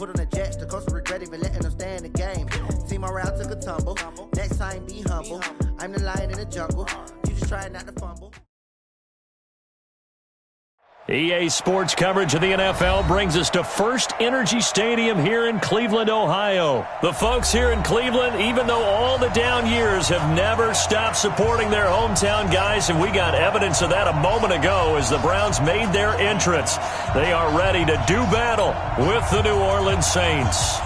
Put on the jets, the coast regret even letting them stay in the game. See my route took a tumble. Next time, be humble. I'm the lion in the jungle. You just try not to fumble. EA Sports coverage of the NFL brings us to First Energy Stadium here in Cleveland, Ohio. The folks here in Cleveland, even though all the down years, have never stopped supporting their hometown guys, and we got evidence of that a moment ago as the Browns made their entrance. They are ready to do battle with the New Orleans Saints.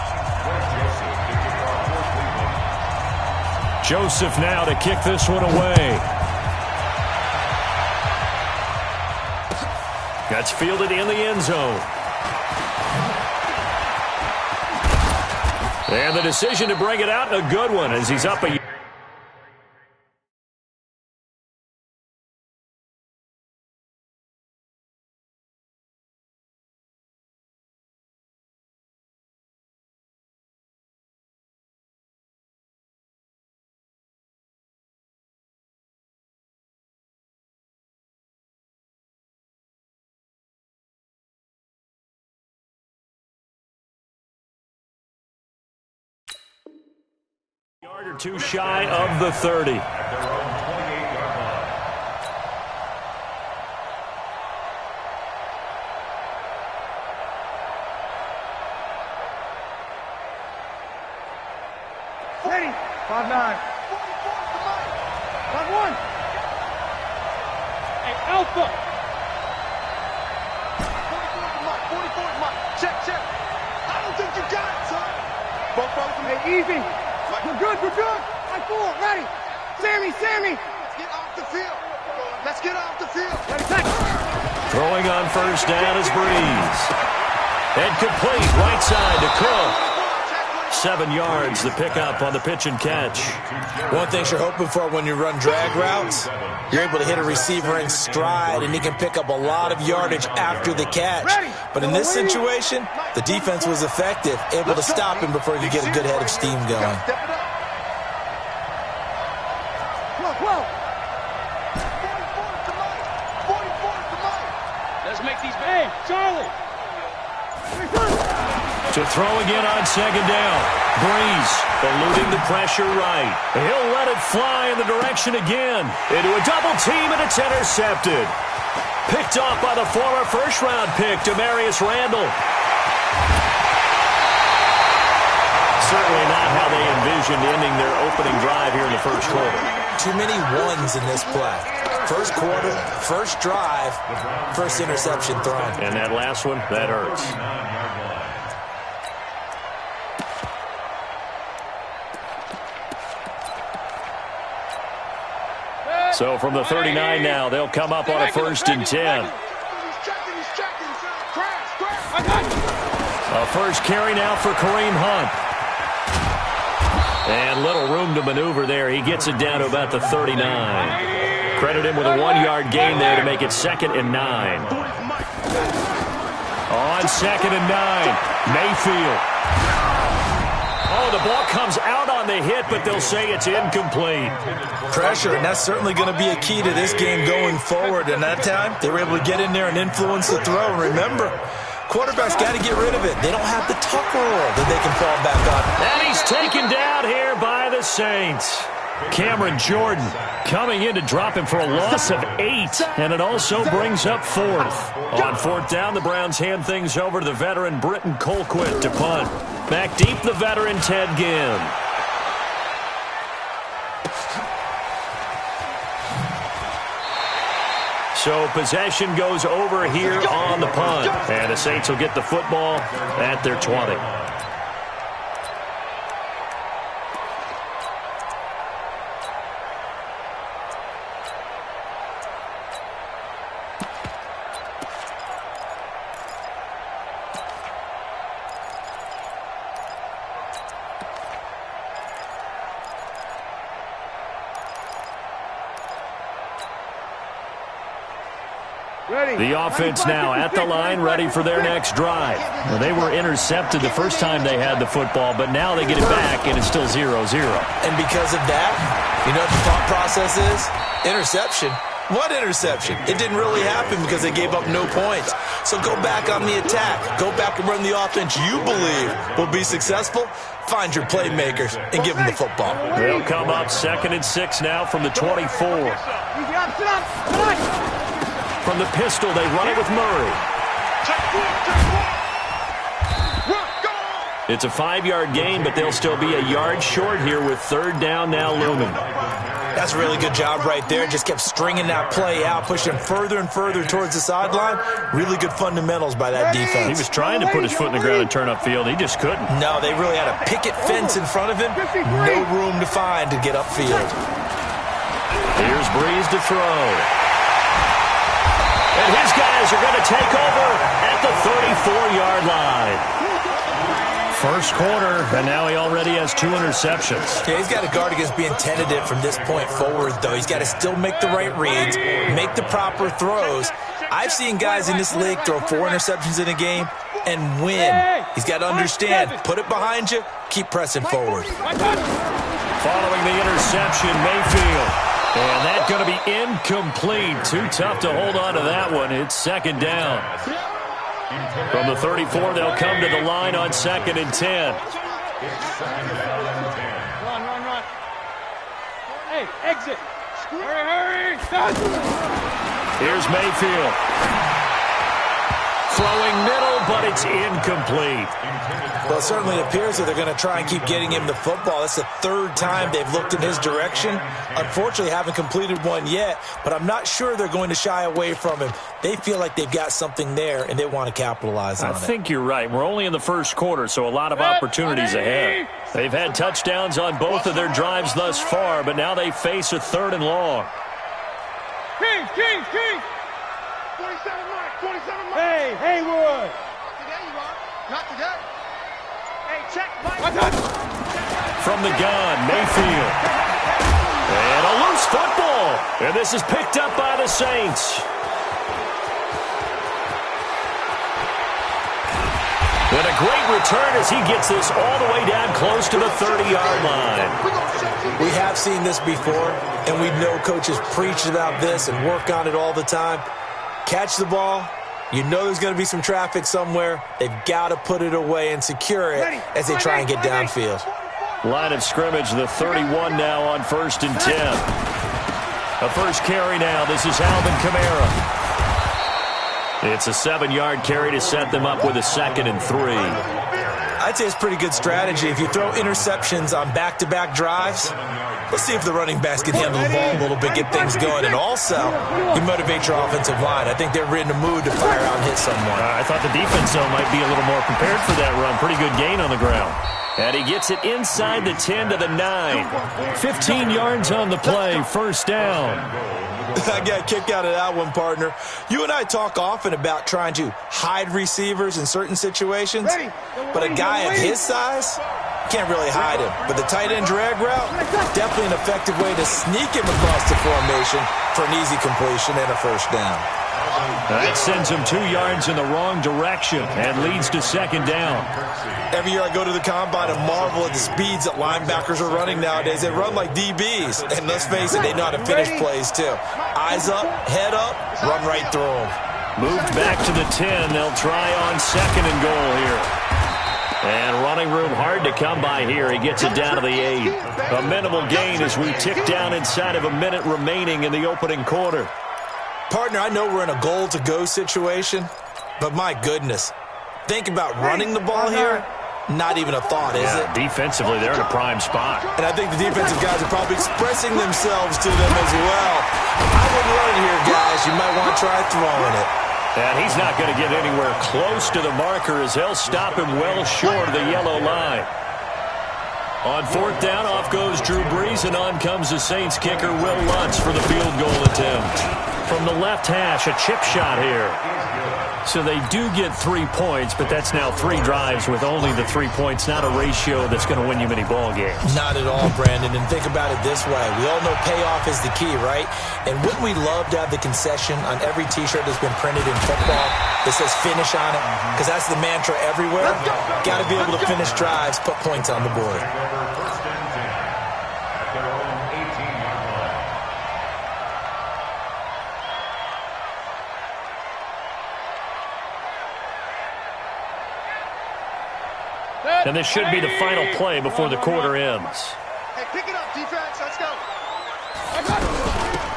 Joseph now to kick this one away. That's fielded in the end zone. And the decision to bring it out, a good one, as he's up a... Yard or two shy of the 30. At their own 28-yard line. Ready. 5-9. 5-1. Hey, Alpha. 44 Mike. Check. I don't think you got it, son. Both. Hey, easy. We're good. I'm cool. Ready. Sammy. Let's get off the field. Ready, Throwing on first down is Breeze. And complete right side to Cook. 7 yards, the pickup on the pitch and catch. One thing you're hoping for when you run drag routes, you're able to hit a receiver in stride, and he can pick up a lot of yardage after the catch. But in this situation, the defense was effective, able to stop him before he could get a good head of steam going. Let's make these big. Charlie. To throw again on second down. Breeze eluding the pressure right. He'll let it fly in the direction again. Into a double team, and it's intercepted. Picked off by the former first-round pick, Demarius Randall. Certainly not how they envisioned ending their opening drive here in the first quarter. Too many ones in this play. First quarter, first drive, first interception thrown. And that last one, that hurts. So from the 39 now, they'll come up on a 1st and 10. A first carry now for Kareem Hunt. And little room to maneuver there. He gets it down to about the 39. Credit him with a 1-yard gain there to make it 2nd and 9. On 2nd and 9, Mayfield. Oh, the ball comes out on the hit, but they'll say it's incomplete. Pressure, and that's certainly going to be a key to this game going forward. And that time, they were able to get in there and influence the throw. And remember, quarterbacks got to get rid of it. They don't have the tuck roll that they can fall back on. And he's taken down here by the Saints. Cameron Jordan coming in to drop him for a loss of 8, and it also brings up 4th. On 4th down, the Browns hand things over to the veteran Britton Colquitt to punt. Back deep, the veteran Ted Ginn. So possession goes over here on the punt, and the Saints will get the football at their 20. The offense now at the line, ready for their next drive. Well, they were intercepted the first time they had the football, but now they get it back, and it's still 0-0. And because of that, you know what the thought process is? Interception. What interception? It didn't really happen because they gave up no points. So go back on the attack. Go back and run the offense you believe will be successful. Find your playmakers and give them the football. They'll come up 2nd and 6 now from the 24. From the pistol, they run it with Murray. It's a 5-yard gain, but they'll still be a yard short here with 3rd down now looming. That's a really good job right there. Just kept stringing that play out, pushing him further and further towards the sideline. Really good fundamentals by that defense. He was trying to put his foot in the ground and turn upfield. He just couldn't. No, they really had a picket fence in front of him. No room to find to get upfield. Here's Breeze to throw. And his guys are going to take over at the 34-yard line. First quarter, and now he already has 2 interceptions. Yeah, he's got to guard against being tentative from this point forward, though. He's got to still make the right reads, make the proper throws. I've seen guys in this league throw 4 interceptions in a game and win. He's got to understand, put it behind you, keep pressing forward. Following the interception, Mayfield. And that's going to be incomplete. Too tough to hold on to that one. It's 2nd down. From the 34, they'll come to the line on 2nd and 10. Run. Hey, exit. Hurry. Here's Mayfield. Throwing middle, but it's incomplete. Well, it certainly appears that they're going to try and keep getting him the football. That's the 3rd time they've looked in his direction. Unfortunately, haven't completed one yet, but I'm not sure they're going to shy away from him. They feel like they've got something there, and they want to capitalize on it. I think you're right. We're only in the first quarter, so a lot of opportunities ahead. They've had touchdowns on both of their drives thus far, but now they face a 3rd and long. King. 27 Mike. Hey, Haywood. Not today. Hey, check Mike. From the gun, Mayfield. And a loose football. And this is picked up by the Saints. And a great return as he gets this all the way down close to the 30-yard line. We have seen this before, and we know coaches preach about this and work on it all the time. Catch the ball. You know there's going to be some traffic somewhere. They've got to put it away and secure it as they try and get downfield. Line of scrimmage, the 31 now on 1st and 10. A first carry now. This is Alvin Kamara. It's a 7-yard carry to set them up with a 2nd and 3. I'd say it's pretty good strategy. If you throw interceptions on back-to-back drives, let's see if the running backs can handle the ball a little bit, get things going. And also, you motivate your offensive line. I think they're in the mood to fire out and hit someone. I thought the defense, though, might be a little more prepared for that run. Pretty good gain on the ground. And he gets it inside the 10 to the 9. 15 yards on the play, 1st down. I got a kick out of that one, partner. You and I talk often about trying to hide receivers in certain situations, but a guy of his size can't really hide him. But the tight end drag route, definitely an effective way to sneak him across the formation for an easy completion and a 1st down. That sends him 2 yards in the wrong direction and leads to 2nd down. Every year I go to the combine and marvel at the speeds that linebackers are running nowadays. They run like DBs. And let's face it, they know how to finish plays too. Eyes up, head up, run right through them. Moved back to the 10. They'll try on 2nd and goal here. And running room hard to come by here. He gets it down to the 8. A minimal gain as we tick down inside of a minute remaining in the opening quarter. Partner, I know we're in a goal-to-go situation, but my goodness. Think about running the ball here. Not even a thought, is it? Defensively, they're in a prime spot. And I think the defensive guys are probably expressing themselves to them as well. I wouldn't run it here, guys. You might want to try throwing it. And he's not going to get anywhere close to the marker as they'll stop him well short of the yellow line. On 4th down, off goes Drew Brees, and on comes the Saints kicker, Will Lutz, for the field goal attempt. From the left hash, a chip shot here. So they do get 3 points, but that's now 3 drives with only the 3 points, not a ratio that's going to win you many ball games. Not at all, Brandon, and think about it this way. We all know payoff is the key, right? And wouldn't we love to have the concession on every T-shirt that's been printed in football that says finish on it? Because that's the mantra everywhere. Got to be able to finish drives, put points on the board. And this should be the final play before the quarter ends. Hey, pick it up, defense. Let's go.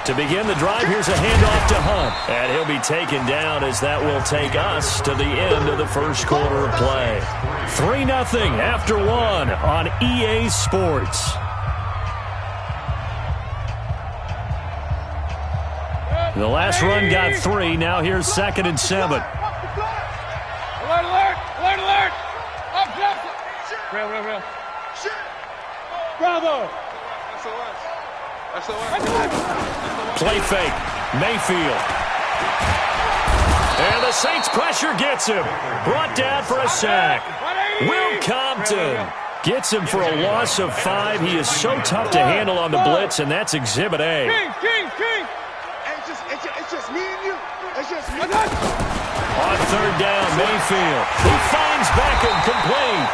To begin the drive, here's a handoff to Hunt. And he'll be taken down as that will take us to the end of the first quarter of play. 3-0 after 1 on EA Sports. The last run got 3. Now here's 2nd and 7. Alert, alert! Alert, alert! Up, Jeff! Real. Bravo! Play fake. Mayfield. And the Saints pressure gets him. Brought down for a sack. Will Compton gets him for a loss of 5. He is so tough to handle on the blitz, and that's Exhibit A. King! It's just me and you. It's just me. On 3rd down, Mayfield. He finds Beckham complete.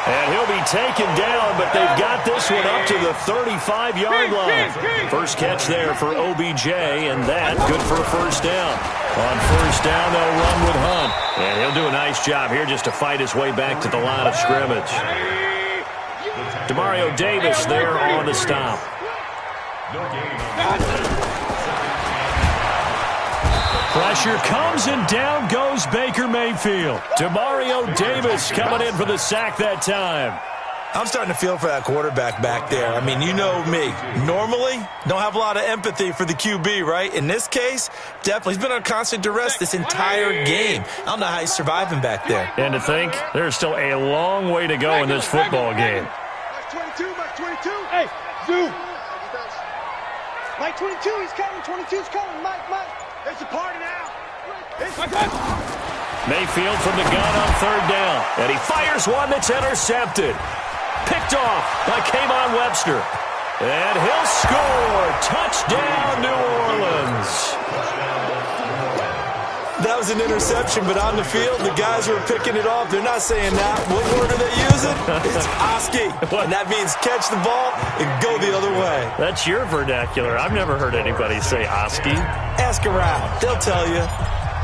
And he'll be taken down, but they've got this one up to the 35-yard line. First catch there for OBJ, and that good for a first down. On 1st down, they'll run with Hunt. And he'll do a nice job here just to fight his way back to the line of scrimmage. Demario Davis there on the stop. Pressure comes, and down goes Baker Mayfield. Demario Davis coming in for the sack that time. I'm starting to feel for that quarterback back there. I mean, you know me. Normally, don't have a lot of empathy for the QB, right? In this case, definitely. He's been on constant duress this entire game. I don't know how he's surviving back there. And to think, there's still a long way to go in this football game. Mike 22. Hey, Zoo. Mike 22, he's coming. 22's coming. Mike. It's a party now. Mayfield from the gun on 3rd down. And he fires one that's intercepted. Picked off by K'Von Webster. And he'll score. Touchdown, New Orleans. That was an interception, but on the field, the guys who are picking it off, they're not saying that. What word are they using? It's Oski. And that means catch the ball and go the other way. That's your vernacular. I've never heard anybody say Oski. Ask around. They'll tell you.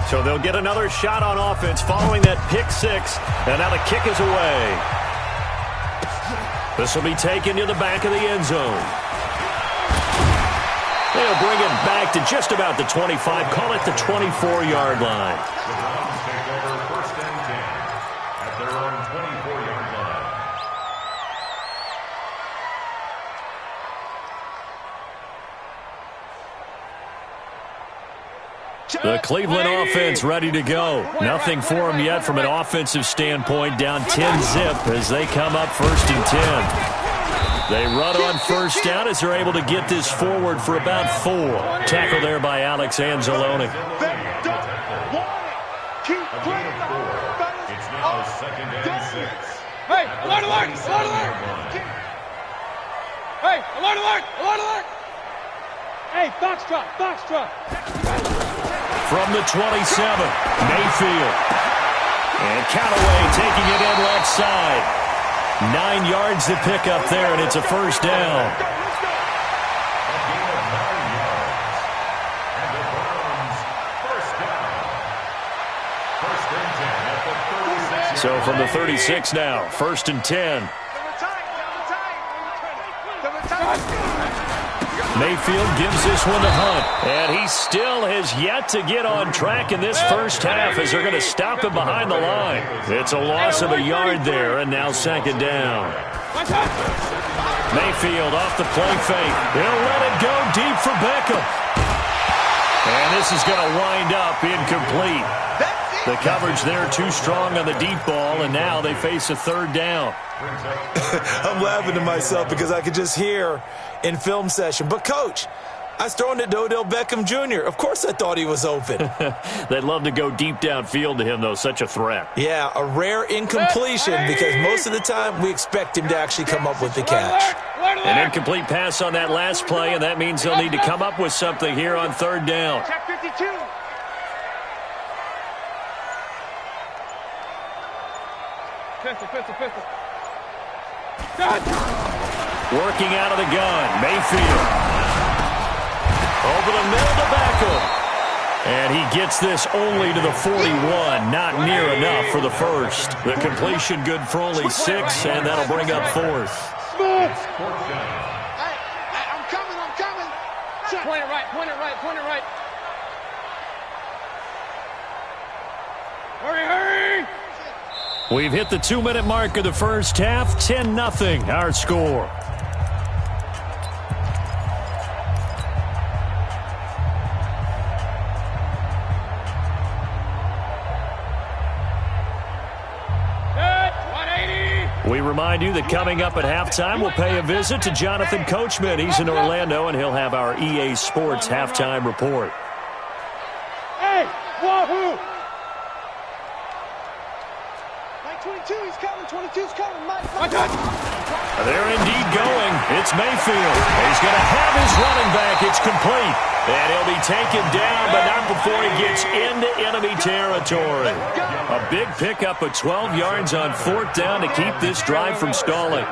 So they'll get another shot on offense following that pick 6. And now the kick is away. This will be taken to the back of the end zone. They'll bring it back to just about the 25. Call it the 24-yard line. The Browns take over 1st and 10 at their own 24-yard line. The Cleveland offense ready to go. Nothing for them yet from an offensive standpoint. Down 10-zip as they come up 1st and 10. They run on 1st down as they're able to get this forward for about 4. Tackle there by Alex Anzalone. It's now 2nd and 6. Hey, alert! Hey, alert! Hey, foxtrot! From the 27, Mayfield. And Callaway taking it in left side. 9 yards to pick up there, and it's a 1st down. A gain of 9 yards. And the Browns 1st down. 1st and 10 at the 36. So from the 36 now, 1st and 10. Mayfield gives this one to Hunt. And he still has yet to get on track in this first half as they're going to him behind the line. It's a loss of a yard there, and now 2nd down. Mayfield off the play fake. He'll let it go deep for Beckham. And this is going to wind up incomplete. The coverage there too strong on the deep ball, and now they face a 3rd down. I'm laughing to myself because I could just hear in film session. But, Coach, I was throwing it to Odell Beckham Jr. Of course I thought he was open. They'd love to go deep downfield to him, though. Such a threat. Yeah, a rare incompletion because most of the time we expect him to actually come up with the catch. An incomplete pass on that last play, and that means they'll need to come up with something here on 3rd down. Check 52. Pistol. Working out of the gun, Mayfield. Over the middle to Beckham. And he gets this only to the 41, not near enough for the first. The completion good for only 6, and that'll bring up 4th. Hey, I'm coming. Point it right. Hurry! We've hit the 2-minute mark of the first half, 10-0 our score. We remind you that coming up at halftime, we'll pay a visit to Jonathan Coachman. He's in Orlando, and he'll have our EA Sports halftime report. Hey, wahoo! Mike 22, he's coming. 22's coming. Mike. They're indeed going. It's Mayfield. He's going to have his running back. It's complete. And he'll be taken down, but not before he gets into enemy territory. A big pickup of 12 yards on 4th down to keep this drive from stalling.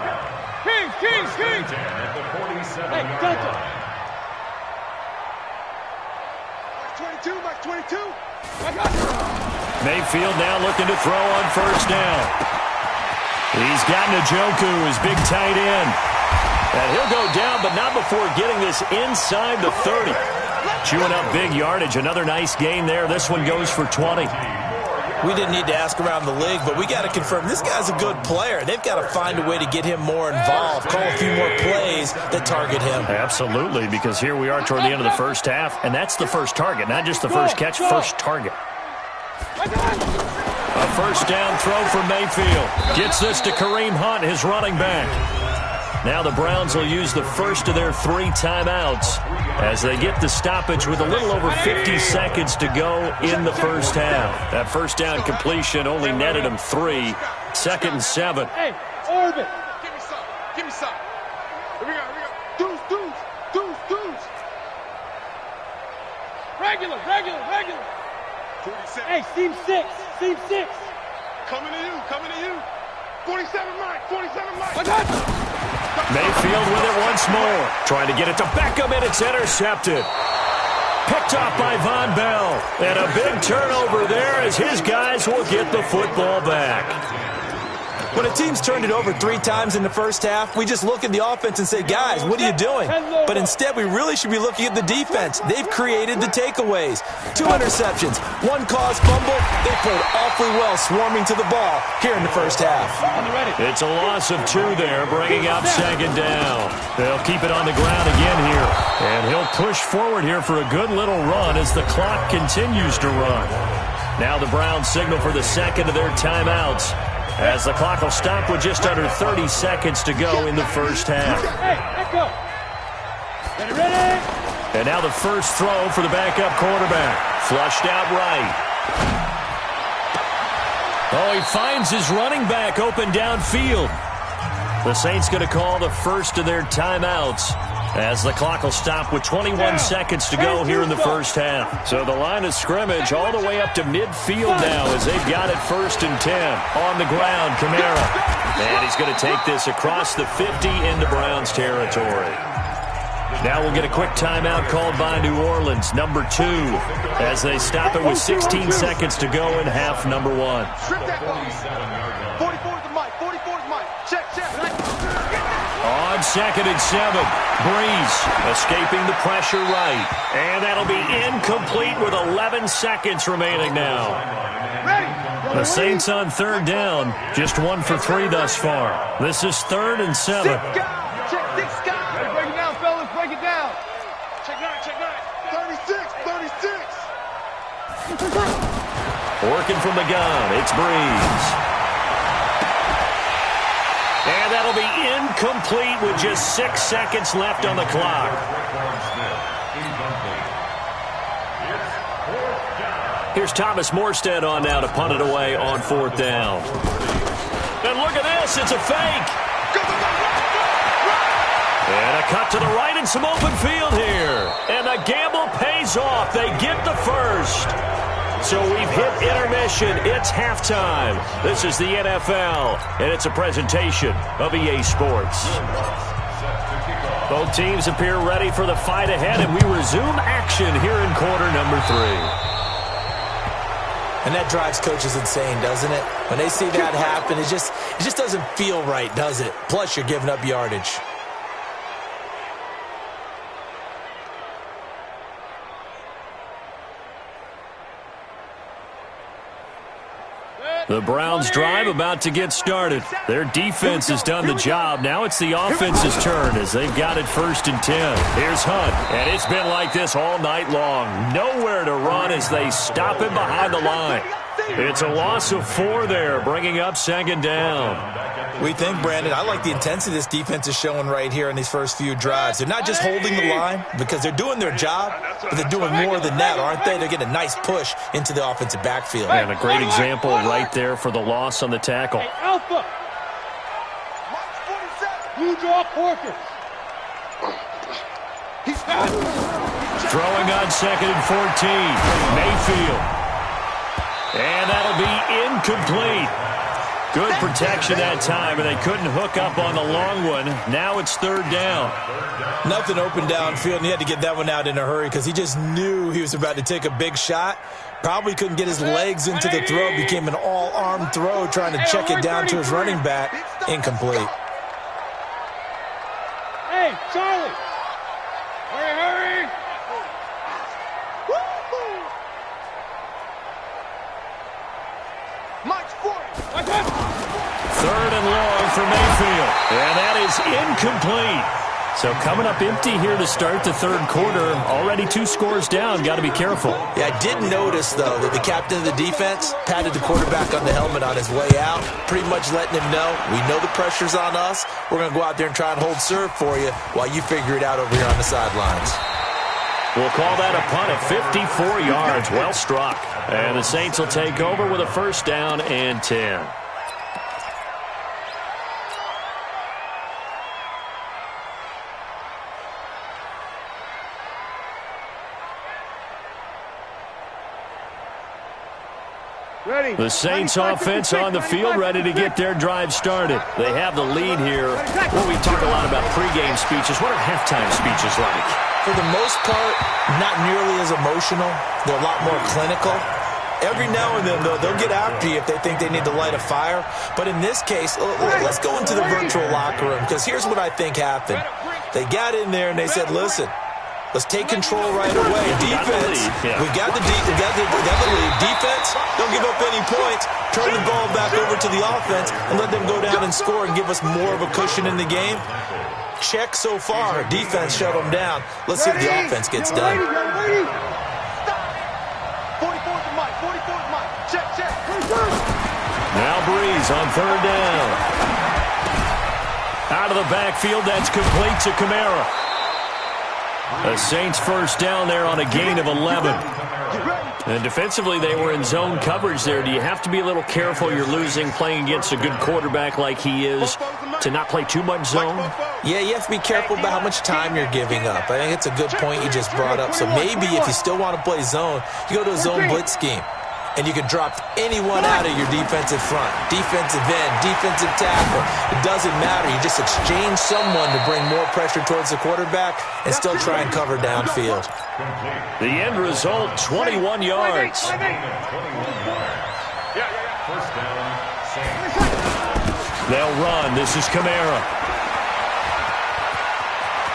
King! Hey, Delta! Mike 22! Mayfield now looking to throw on 1st down. He's got Njoku, his big tight end. And he'll go down, but not before getting this inside the 30. Chewing up big yardage. Another nice gain there. This one goes for 20. We didn't need to ask around the league, but we got to confirm this guy's a good player. They've got to find a way to get him more involved, call a few more plays that target him. Absolutely, because here we are toward the end of the first half, and that's the first target, not just the first catch, first target. A 1st down throw for Mayfield. Gets this to Kareem Hunt, his running back. Now the Browns will use the first of their 3 timeouts as they get the stoppage with a little over 50 seconds to go in the first half. That 1st down completion only netted them 3. 2nd and 7. Hey, Orbit! Give me some. Here we go. Deuce. Regular. 47. Hey, seam 6. Coming to you. 47 Mike. Mayfield with it once more. Trying to get it to Beckham, and it's intercepted. Picked off by Von Bell. And a big turnover there as his guys will get the football back. When a team's turned it over 3 times in the first half, we just look at the offense and say, guys, what are you doing? But instead, we really should be looking at the defense. They've created the takeaways. 2 interceptions, 1 caused fumble. They played awfully well swarming to the ball here in the first half. It's a loss of 2 there, bringing up 2nd down. They'll keep it on the ground again here. And he'll push forward here for a good little run as the clock continues to run. Now the Browns signal for the 2nd of their timeouts, as the clock will stop with just under 30 seconds to go in the first half. Ready? And now the first throw for the backup quarterback. Flushed out right. Oh, he finds his running back open downfield. The Saints going to call the first of their timeouts as the clock will stop with 21 seconds to go here in the first half. So the line of scrimmage all the way up to midfield now as they've got it 1st and 10. On the ground, Kamara. And he's going to take this across the 50 into Browns territory. Now we'll get a quick timeout called by New Orleans, number 2, as they stop it with 16 seconds to go in half number 1. 44's the Mike. Check. On 2nd and 7, Breeze escaping the pressure right. And that'll be incomplete with 11 seconds remaining now. The Saints on 3rd down, just 1 for 3 thus far. This is 3rd and 7. Check 6 guys. Break it down, fellas. Break it down. Check 9. 36. Working from the gun, it's Breeze. And that'll be incomplete with just 6 seconds left on the clock. Here's Thomas Morstead on now to punt it away on 4th down. And look at this, it's a fake. And a cut to the right and some open field here. And the gamble pays off. They get the first. So we've hit intermission. It's halftime. This is the NFL, and it's a presentation of EA Sports. Both teams appear ready for the fight ahead, and we resume action here in quarter number 3. And that drives coaches insane, doesn't it? When they see that happen, it just doesn't feel right, does it? Plus, you're giving up yardage. The Browns' drive about to get started. Their defense has done the job. Now it's the offense's turn as they've got it 1st and 10. Here's Hunt, and it's been like this all night long. Nowhere to run as they stop him behind the line. It's a loss of 4 there, bringing up 2nd down. We think, Brandon, I like the intensity this defense is showing right here in these first few drives. They're not just holding the line because they're doing their job, but they're doing more than that, aren't they? They're getting a nice push into the offensive backfield. And a great example right there for the loss on the tackle. Hey, Alpha! Blue draw Corker. Throwing on 2nd and 14. Mayfield. And that'll be incomplete. Good protection that time, and they couldn't hook up on the long one. Now it's 3rd down. Nothing open downfield, and he had to get that one out in a hurry because he just knew he was about to take a big shot. Probably couldn't get his legs into the throw. Became an all-arm throw trying to check it down to his running back. Incomplete. Hey, Charlie! Hurry! Mike's 40. 3rd and long for Mayfield. And that is incomplete. So coming up empty here to start the 3rd quarter. Already 2 scores down. Got to be careful. Yeah, I did notice, though, that the captain of the defense patted the quarterback on the helmet on his way out, pretty much letting him know, we know the pressure's on us. We're going to go out there and try and hold serve for you while you figure it out over here on the sidelines. We'll call that a punt of 54 yards. Well struck. And the Saints will take over with a 1st down and 10. Ready. The Saints offense on the field, ready to get their drive started. They have the lead here. Well, we talk a lot about pregame speeches. What are halftime speeches like? For the most part, not nearly as emotional. They're a lot more clinical. Every now and then, though, they'll get after you if they think they need to light a fire. But in this case, let's go into the virtual locker room, because here's what I think happened. They got in there and they said, listen, let's take control right away. Defense, we got the lead. Defense, don't give up any points. Turn the ball back over to the offense and let them go down and score and give us more of a cushion in the game. Check so far. Defense shut them down. Let's see if the offense gets done. 44's Mike. 44's Mike. Check. Now Breeze on 3rd down. Out of the backfield, that's complete to Kamara. The Saints 1st down there on a gain of 11. And defensively, they were in zone coverage there. Do you have to be a little careful? You're losing playing against a good quarterback like he is to not play too much zone? Yeah, you have to be careful about how much time you're giving up. I think it's a good point you just brought up. So maybe if you still want to play zone, you go to a zone blitz scheme. And you can drop anyone out of your defensive front. Defensive end, defensive tackle. It doesn't matter. You just exchange someone to bring more pressure towards the quarterback and still try and cover downfield. The end result, 21 yards. They'll run. This is Kamara.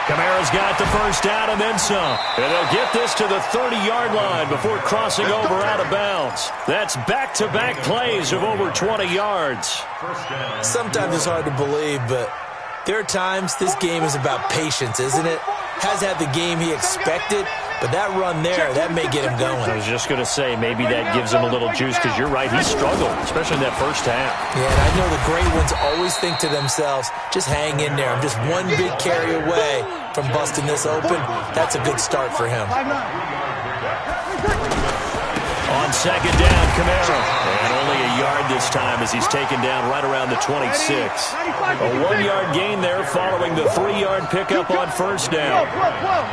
Kamara's got the 1st down and then some. And they'll get this to the 30-yard line before crossing over out of bounds. That's back-to-back plays of over 20 yards. Sometimes it's hard to believe, but there are times this game is about patience, isn't it? Has had the game he expected, but that run there, that may get him going. I was just going to say, maybe that gives him a little juice, because you're right, he struggled, especially in that 1st half. Yeah, and I know the great ones always think to themselves, just hang in there. I'm just one big carry away from busting this open. That's a good start for him. On second down, Kamara. And only a yard this time as he's taken down right around the 26. A 1-yard gain there following the 3-yard pickup on first down.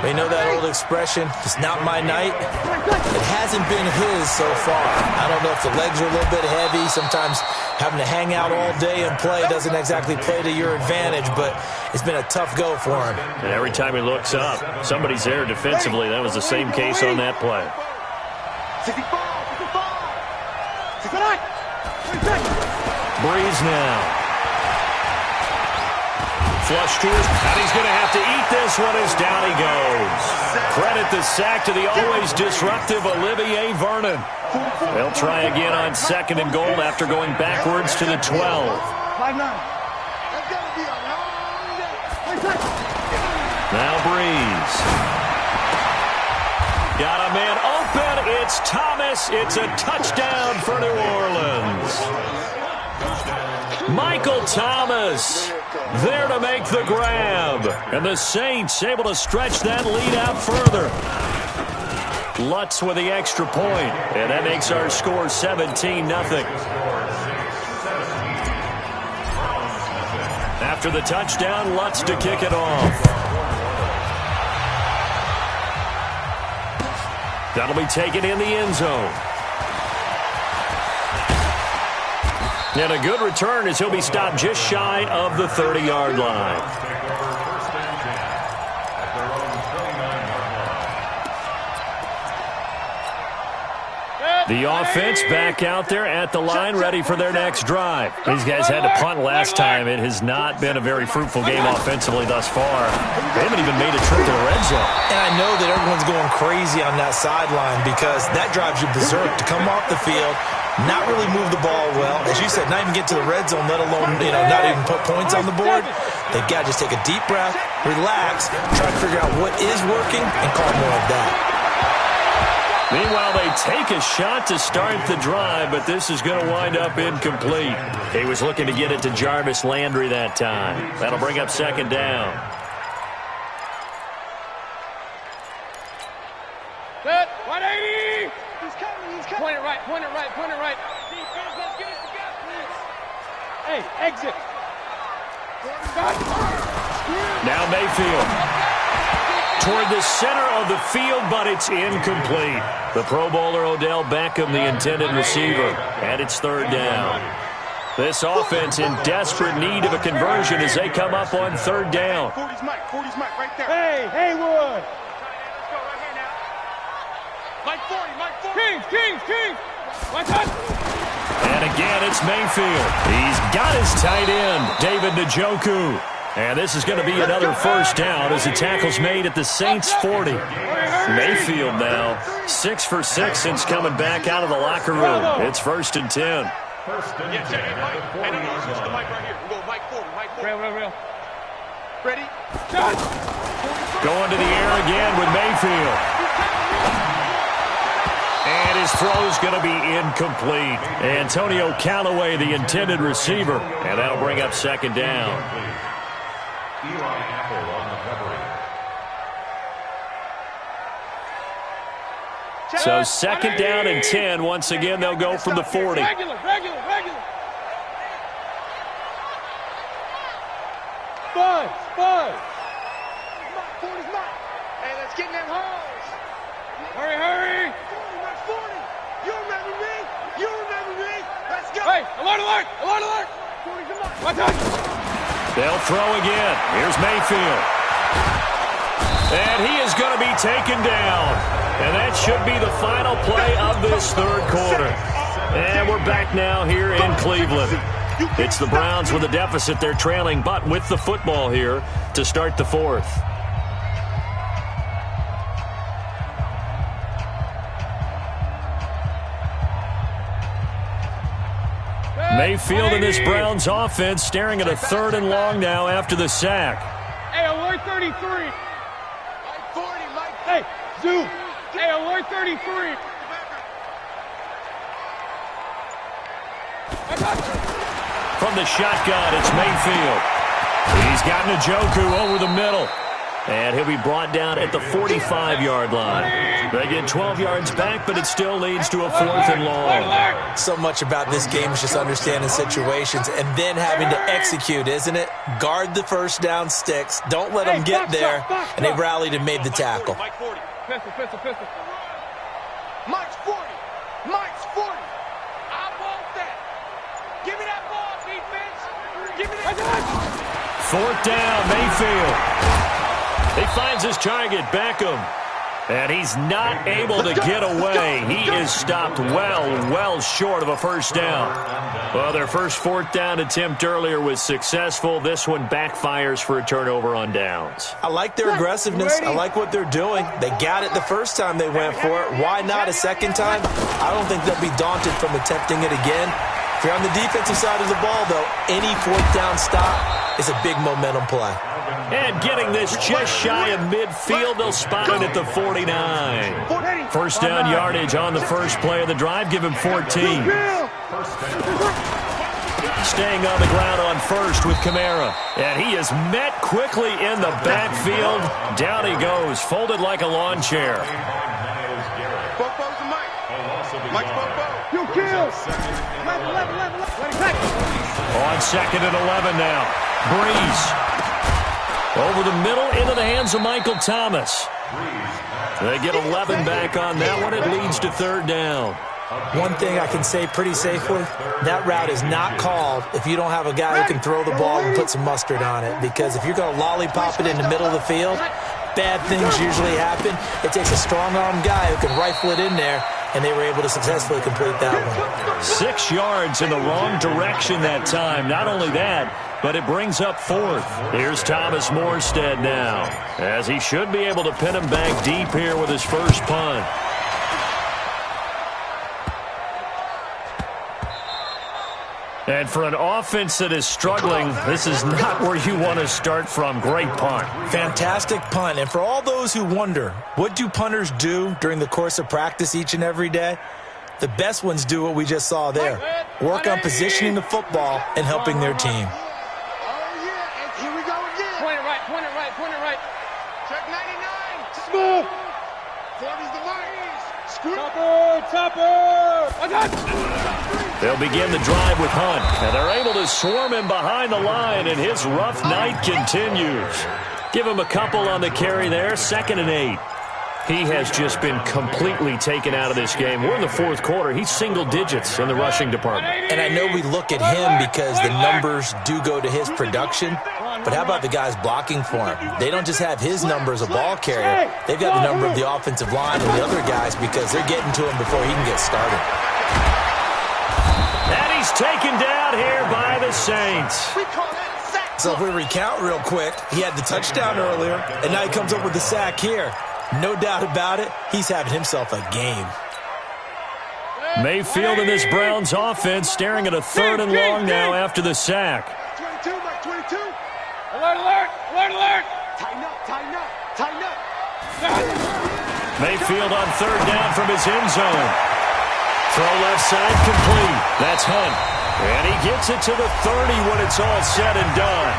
They know that old expression, it's not my night. It hasn't been his so far. I don't know if the legs are a little bit heavy. Sometimes having to hang out all day and play doesn't exactly play to your advantage, but it's been a tough go for him. And every time he looks up, somebody's there defensively. That was the same case on that play. 65. Breeze now. Flush to his, and he's going to have to eat this one as down he goes. Credit the sack to the always disruptive Olivier Vernon. They'll try again on second and goal after going backwards to the 12. 5-9. Now Breeze. Got a man open. It's Thomas. It's a touchdown for New Orleans. Michael Thomas there to make the grab. And the Saints able to stretch that lead out further. Lutz with the extra point. And that makes our score 17-0. After the touchdown, Lutz to kick it off. That'll be taken in the end zone. And a good return as he'll be stopped just shy of the 30-yard line. The offense back out there at the line, ready for their next drive. These guys had to punt last time. It has not been a very fruitful game offensively thus far. They haven't even made a trip to the red zone. And I know that everyone's going crazy on that sideline because that drives you berserk to come off the field, not really move the ball well. As you said, not even get to the red zone, let alone, not even put points on the board. They've got to just take a deep breath, relax, try to figure out what is working, and call more of that. Meanwhile, they take a shot to start the drive, but this is going to wind up incomplete. He was looking to get it to Jarvis Landry that time. That'll bring up second down. Set. 180. He's coming. Point it right. Defense, let's get it together, please. Hey, exit. Now Mayfield. Toward the center of the field, but it's incomplete. The Pro Bowler Odell Beckham, the intended receiver, and it's third down. This offense in desperate need of a conversion as they come up on third down. 40's Mike right there. Hey, Haywood. Let's go right here now. Mike 40. Kings. What's up? And again, it's Mayfield. He's got his tight end, David Njoku. And this is going to be another first down as the tackle's made at the Saints 40. Mayfield now 6 for 6 since coming back out of the locker room. It's 1st and 10. First and 10. Hey, no, switch the mic right here. We go Mike 40. Real. Ready? Shot! Going to the air again with Mayfield. And his throw's going to be incomplete. Antonio Callaway, the intended receiver. And that'll bring up second down. Eli Apple on the coverage. So second down and 10. Once again, they'll go from the 40. Regular. Buzz. 40's Mike. Hey, let's get in them holes. Hurry. 40. You remember me? Let's go. Hey, alert. 40's Mike. Watch out. They'll throw again. Here's Mayfield. And he is going to be taken down. And that should be the final play of this third quarter. And we're back now here in Cleveland. It's the Browns with a deficit. They're trailing, but with the football here to start the fourth. Mayfield and this Browns offense staring at a third and long now after the sack. Hey, alert 33. Mike 40, Mike. Hey, zoom. Hey, alert 33. From the shotgun, it's Mayfield. He's got Njoku over the middle. And he'll be brought down at the 45-yard line. They get 12 yards back, but it still leads to a 4th and long. So much about this game is just understanding situations and then having to execute, isn't it? Guard the first down sticks. Don't let them get there. And they rallied and made the tackle. Mike 40. Pistol. Mike's 40. Mike's 40. I want that. Give me that ball, defense. Give me that. 4th down, Mayfield. He finds his target, Beckham. And he's not able to get away. He is stopped well short of a first down. Well, their first 4th down attempt earlier was successful. This one backfires for a turnover on downs. I like their aggressiveness. I like what they're doing. They got it the first time they went for it. Why not a second time? I don't think they'll be daunted from attempting it again. If you're on the defensive side of the ball, though, any 4th down stop is a big momentum play. And getting this just shy of midfield, they'll spot it at the 49. First down yardage on the first play of the drive. Give him 14. Staying on the ground on first with Kamara. And he is met quickly in the backfield. Down he goes, folded like a lawn chair. Bobo's to Mike. Mike's Bobo. You kill. 11. On 2nd and 11 now. Breeze. Over the middle, into the hands of Michael Thomas. They get 11 back on that one. It leads to 3rd down. One thing I can say pretty safely, that route is not called if you don't have a guy who can throw the ball and put some mustard on it. Because if you're going to lollipop it in the middle of the field, bad things usually happen. It takes a strong-armed guy who can rifle it in there, and they were able to successfully complete that one. 6 yards in the wrong direction that time. Not only that, but it brings up 4th. Here's Thomas Morstead now, as he should be able to pin him back deep here with his first punt. And for an offense that is struggling, this is not where you want to start from. Great punt. Fantastic punt. And for all those who wonder, what do punters do during the course of practice each and every day? The best ones do what we just saw there. Work on positioning the football and helping their team. Point it right. Check 99. Smooth. 40's the line. Chopper. They'll begin the drive with Hunt, and they're able to swarm him behind the line, and his rough night continues. Give him a couple on the carry there, 2nd and 8. He has just been completely taken out of this game. We're in the 4th quarter. He's single digits in the rushing department. And I know we look at him because the numbers do go to his production, but how about the guys blocking for him? They don't just have his number as a ball carrier. They've got the number of the offensive line and the other guys because they're getting to him before he can get started. And he's taken down here by the Saints. So if we recount real quick, he had the touchdown earlier, and now he comes up with the sack here. No doubt about it, he's having himself a game. Mayfield in this Browns offense staring at a 3rd and long now after the sack. 22, Mike 22. Alert. Tighten up. Mayfield on 3rd down from his end zone. Throw left side complete. That's Hunt. And he gets it to the 30 when it's all said and done.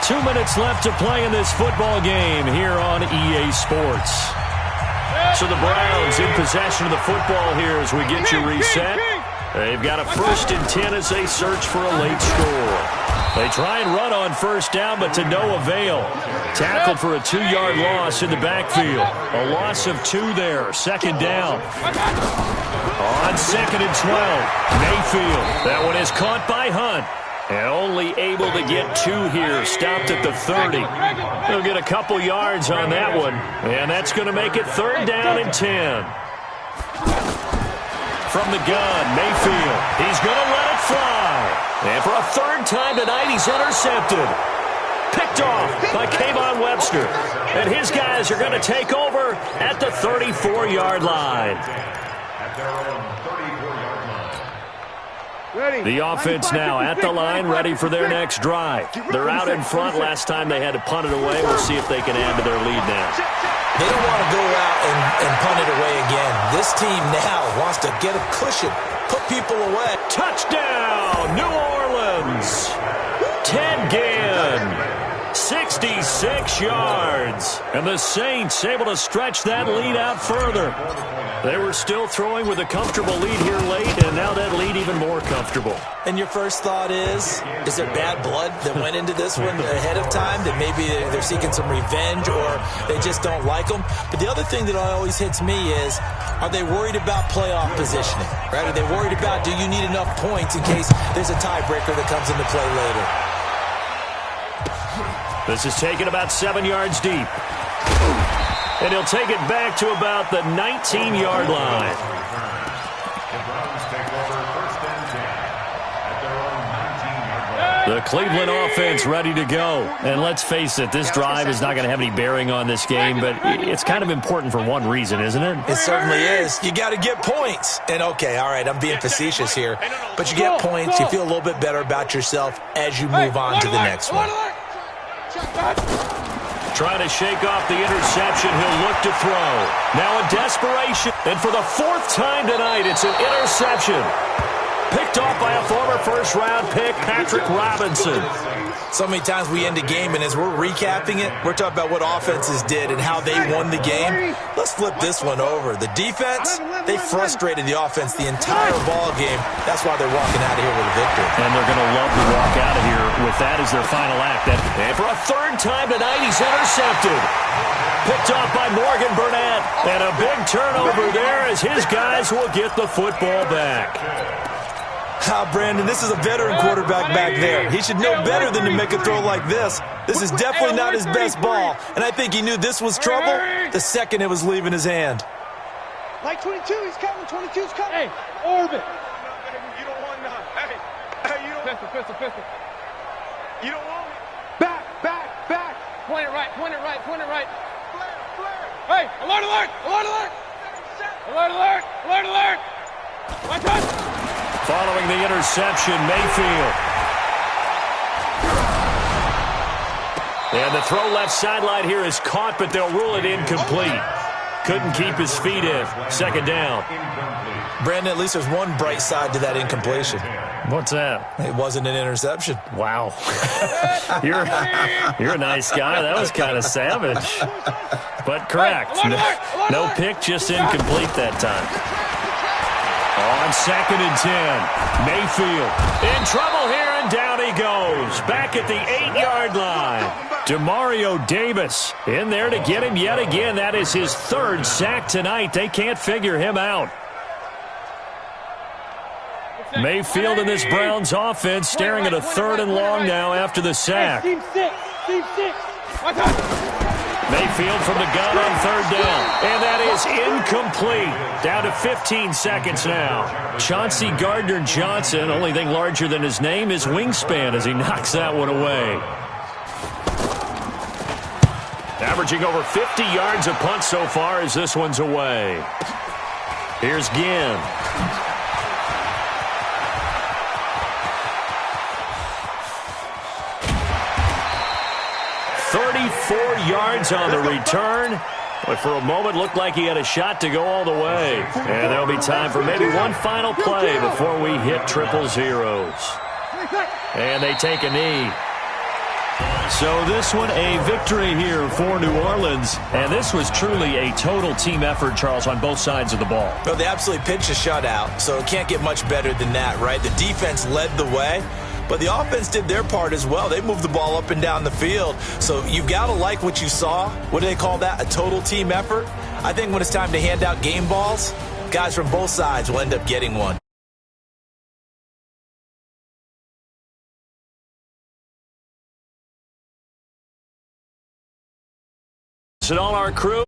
2 minutes left to play in this football game here on EA Sports. So the Browns in possession of the football here as we get you reset. They've got a 1st and 10 as they search for a late score. They try and run on 1st down, but to no avail. Tackled for a 2-yard loss in the backfield. A loss of 2 there. 2nd down. On 2nd and 12. Mayfield. That one is caught by Hunt. And only able to get 2 here. Stopped at the 30. They'll get a couple yards on that one. And that's going to make it 3rd down and 10. From the gun, Mayfield. He's going to let it fly. And for a 3rd time tonight, he's intercepted. Picked off by Kayvon Webster. And his guys are going to take over at the 34-yard line. At their own 34-yard line. The offense now at the line, ready for their next drive. They're out in front. Last time they had to punt it away. We'll see if they can add to their lead now. They don't want to go out and punt it away again. This team now wants to get a cushion, put people away. Touchdown, New Orleans. Ted Ginn. 6 66 yards. And the Saints able to stretch that lead out further. They were still throwing with a comfortable lead here late, and now that lead even more comfortable. And your first thought is there bad blood that went into this one ahead of time, that maybe they're seeking some revenge or they just don't like them? But the other thing that always hits me is, are they worried about playoff positioning? Right? Are they worried about, do you need enough points in case there's a tiebreaker that comes into play later? This is taken about 7 yards deep. And he'll take it back to about the 19-yard line. The Cleveland offense ready to go. And let's face it, this drive is not going to have any bearing on this game, but it's kind of important for one reason, isn't it? It certainly is. You got to get points. And, okay, all right, I'm being facetious here. But you get points, you feel a little bit better about yourself as you move on to the next one. Trying to shake off the interception. He'll look to throw. Now in desperation. And for the fourth time tonight, it's an interception. Picked off by a former first-round pick, Patrick Robinson. So many times we end a game, and as we're recapping it, we're talking about what offenses did and how they won the game. Let's flip this one over. The defense, they frustrated the offense the entire ball game. That's why they're walking out of here with a victory. And they're going to love to walk out of here with that as their final act. And for a third time tonight, he's intercepted. Picked off by Morgan Burnett. And a big turnover there as his guys will get the football back. Brandon, this is a veteran quarterback back there. He should know better than to make a throw like this. This is definitely not his best ball, and I think he knew this was trouble the second it was leaving his hand. Like 22, he's coming. 22's coming. Hey, orbit. You don't want none. Hey, you don't. Pistol. You don't want me. Back. Point it right. Flare. Hey, alert. Watch out. Following the interception, Mayfield. And the throw left sideline here is caught, but they'll rule it incomplete. Couldn't keep his feet in. Second down. Brandon, at least there's one bright side to that incompletion. What's that? It wasn't an interception. Wow. You're a nice guy. That was kind of savage. But correct. No pick, just incomplete that time. On 2nd and 10, Mayfield in trouble here, and down he goes. Back at the 8-yard line. Demario Davis in there to get him yet again. That is his third sack tonight. They can't figure him out. Mayfield in this Browns offense staring at a 3rd and long now after the sack. Team six. Watch out. Mayfield from the gun on 3rd down. And that is incomplete. Down to 15 seconds now. Chauncey Gardner-Johnson, only thing larger than his name is wingspan as he knocks that one away. Averaging over 50 yards a punt so far as this one's away. Here's Ginn. 34 yards on the return. But for a moment, looked like he had a shot to go all the way. And there'll be time for maybe one final play before we hit 000. And they take a knee. So this one, a victory here for New Orleans. And this was truly a total team effort, Charles, on both sides of the ball. Well, they absolutely pitched a shutout, so it can't get much better than that, right? The defense led the way, but the offense did their part as well. They moved the ball up and down the field. So you've got to like what you saw. What do they call that? A total team effort? I think when it's time to hand out game balls, guys from both sides will end up getting one. And all our crew.